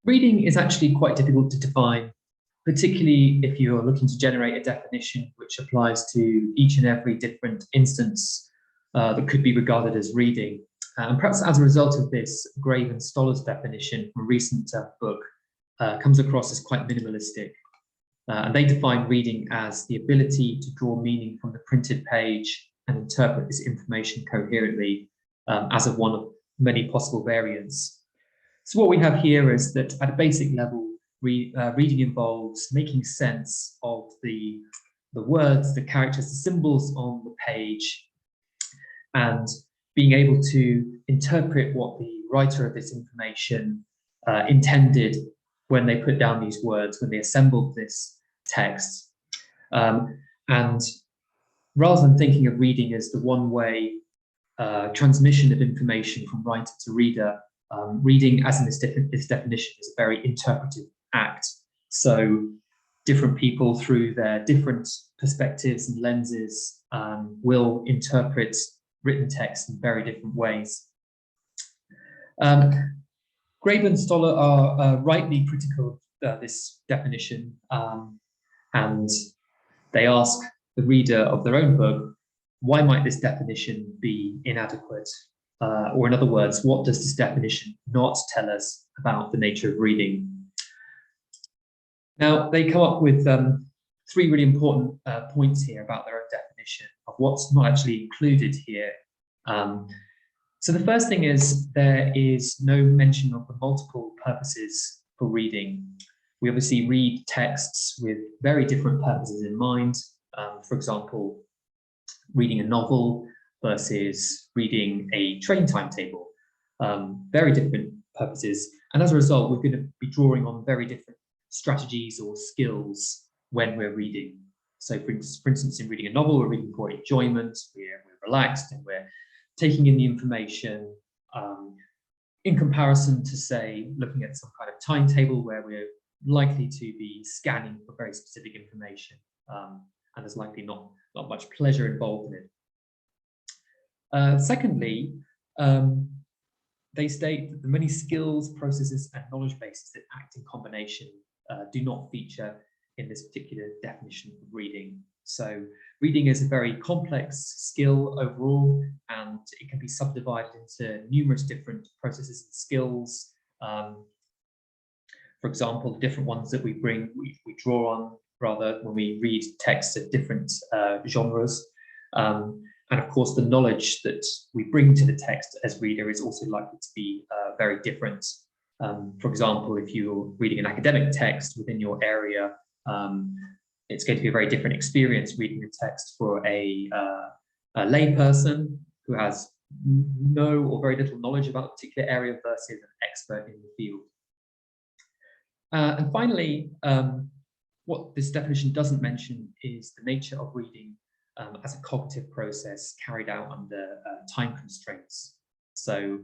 Reading is actually quite difficult to define, particularly if you're looking to generate a definition which applies to each and every different instance that could be regarded as reading. And perhaps as a result of this, Grabe and Stoller's definition from a recent book comes across as quite minimalistic. And they define reading as the ability to draw meaning from the printed page and interpret this information coherently as of one of many possible variants. So what we have here is that at a basic level, reading involves making sense of the words, the characters, the symbols on the page, and being able to interpret what the writer of this information intended when they put down these words, when they assembled this text. And rather than thinking of reading as the one-way transmission of information from writer to reader, reading, as in this definition, is a very interpretive act. So different people, through their different perspectives and lenses, will interpret written text in very different ways. Grabe and Stoller are rightly critical of this definition, and they ask the reader of their own book, why might this definition be inadequate? Or in other words, what does this definition not tell us about the nature of reading? Now, they come up with three really important points here about their own definition of what's not actually included here. So the first thing is there is no mention of the multiple purposes for reading. We obviously read texts with very different purposes in mind. For example, reading a novel versus reading a train timetable, very different purposes. And as a result, we're going to be drawing on very different strategies or skills when we're reading. So for instance, in reading a novel, we're reading for enjoyment, we're relaxed and we're taking in the information, in comparison to, say, looking at some kind of timetable where we're likely to be scanning for very specific information, and there's likely not much pleasure involved in it. Secondly, they state that the many skills, processes, and knowledge bases that act in combination do not feature in this particular definition of reading. So reading is a very complex skill overall, and it can be subdivided into numerous different processes and skills. For example, the different ones that we draw on rather when we read texts of different genres. And of course, the knowledge that we bring to the text as reader is also likely to be very different. For example, if you're reading an academic text within your area, it's going to be a very different experience reading a text for a lay person who has no or very little knowledge about a particular area versus an expert in the field. And finally, what this definition doesn't mention is the nature of reading as a cognitive process carried out under time constraints. So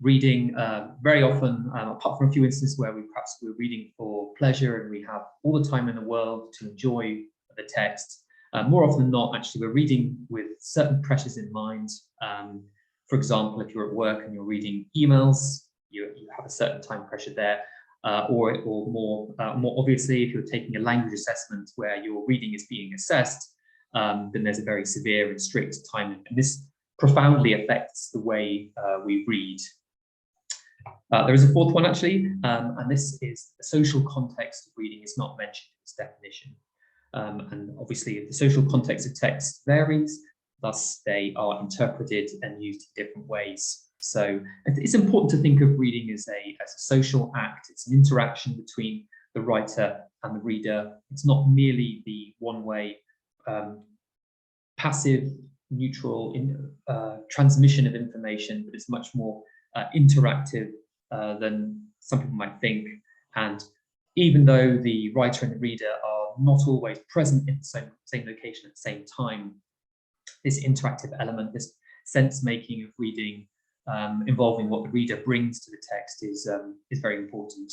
reading very often, apart from a few instances where perhaps we're reading for pleasure and we have all the time in the world to enjoy the text, more often than not, actually, we're reading with certain pressures in mind. For example, if you're at work and you're reading emails, you have a certain time pressure there. Or more obviously, if you're taking a language assessment where your reading is being assessed, then there's a very severe and strict time limit. And this profoundly affects the way we read. There is a fourth one, actually, and this is the social context of reading is not mentioned in this definition. And obviously, the social context of text varies, thus they are interpreted and used in different ways. So it's important to think of reading as a social act. It's an interaction between the writer and the reader. It's not merely the one-way passive, neutral transmission of information, but it's much more interactive than some people might think. And even though the writer and the reader are not always present in the same location at the same time, this interactive element, this sense-making of reading, involving what the reader brings to the text is very important.